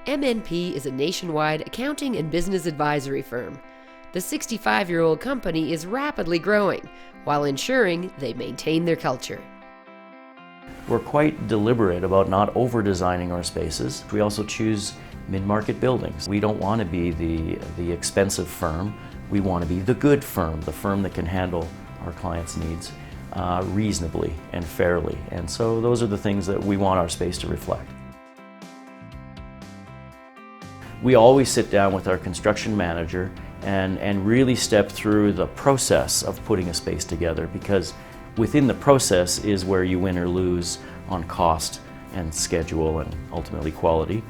MNP is a nationwide accounting and business advisory firm. The 65-year-old company is rapidly growing while ensuring they maintain their culture. We're quite deliberate about not over-designing our spaces. We also choose mid-market buildings. We don't want to be the expensive firm. We want to be the good firm, the firm that can handle our clients' needs reasonably and fairly. And so those are the things that we want our space to reflect. We always sit down with our construction manager and really step through the process of putting a space together, because within the process is where you win or lose on cost and schedule and ultimately quality.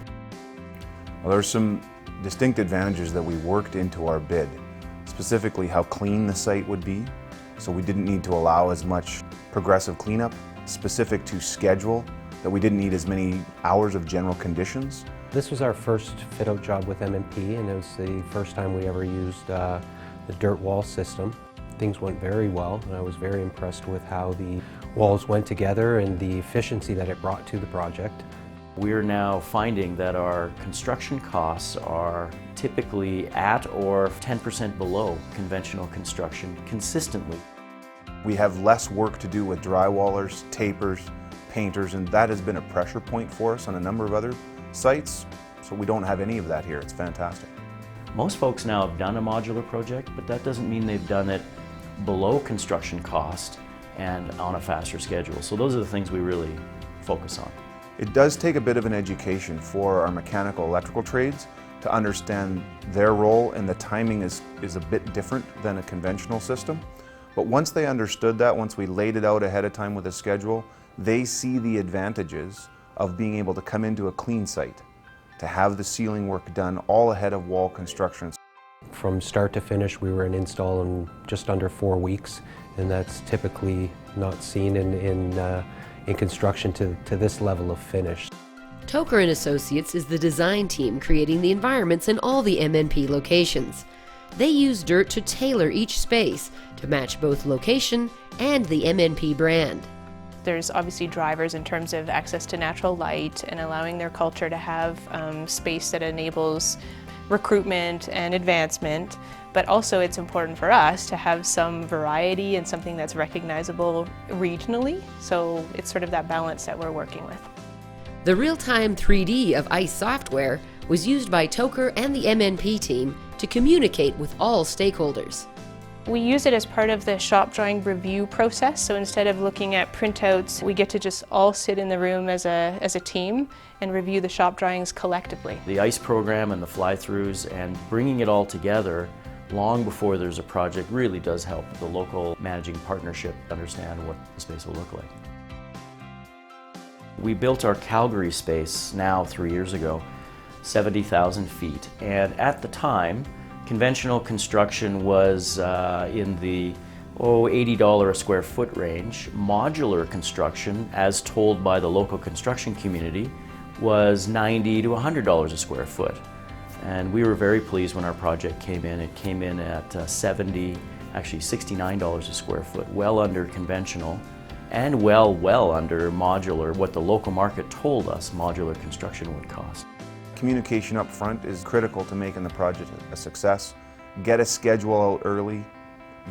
Well, there's some distinct advantages that we worked into our bid, specifically how clean the site would be, so we didn't need to allow as much progressive cleanup, specific to schedule, that we didn't need as many hours of general conditions. This was our first fit-out job with MNP, and it was the first time we ever used the DIRTT wall system. Things went very well, and I was very impressed with how the walls went together and the efficiency that it brought to the project. We're now finding that our construction costs are typically at or 10% below conventional construction consistently. We have less work to do with drywallers, tapers, painters, and that has been a pressure point for us on a number of other sites, so we don't have any of that here. It's fantastic. Most folks now have done a modular project, but that doesn't mean they've done it below construction cost and on a faster schedule. So those are the things we really focus on. It does take a bit of an education for our mechanical electrical trades to understand their role, and the timing is a bit different than a conventional system. But once they understood that, once we laid it out ahead of time with a schedule, they see the advantages of being able to come into a clean site, to have the ceiling work done all ahead of wall construction. From start to finish, we were in install in just under 4 weeks, and that's typically not seen in construction to this level of finish. Toker & Associates is the design team creating the environments in all the MNP locations. They use DIRTT to tailor each space to match both location and the MNP brand. There's obviously drivers in terms of access to natural light and allowing their culture to have space that enables recruitment and advancement, but also it's important for us to have some variety and something that's recognizable regionally, so it's sort of that balance that we're working with. The real-time 3D of ICE software was used by Toker and the MNP team to communicate with all stakeholders. We use it as part of the shop drawing review process, so instead of looking at printouts, we get to just all sit in the room as a team and review the shop drawings collectively. The ICE program and the fly-throughs and bringing it all together long before there's a project really does help the local managing partnership understand what the space will look like. We built our Calgary space now 3 years ago, 70,000 feet, and at the time conventional construction was in the $80 a square foot range. Modular construction, as told by the local construction community, was $90 to $100 a square foot. And we were very pleased when our project came in. It came in at $70, actually $69 a square foot, well under conventional and well under modular, what the local market told us modular construction would cost. Communication up front is critical to making the project a success. Get a schedule out early,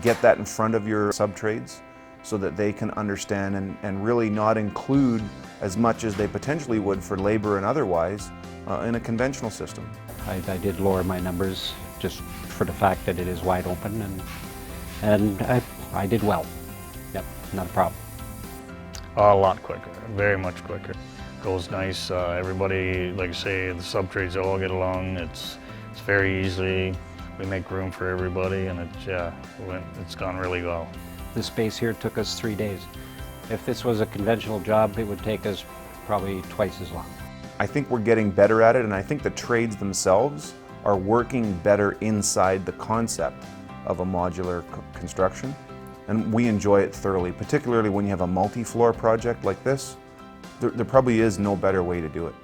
get that in front of your sub-trades so that they can understand and really not include as much as they potentially would for labor and otherwise in a conventional system. I did lower my numbers just for the fact that it is wide open, and I did well. Yep, not a problem. A lot quicker, very much quicker. Goes nice. Everybody, like I say, the sub-trades all get along. It's very easy. We make room for everybody, and it's gone really well. The space here took us 3 days. If this was a conventional job, it would take us probably twice as long. I think we're getting better at it, and I think the trades themselves are working better inside the concept of a modular construction, and we enjoy it thoroughly, particularly when you have a multi-floor project like this. There probably is no better way to do it.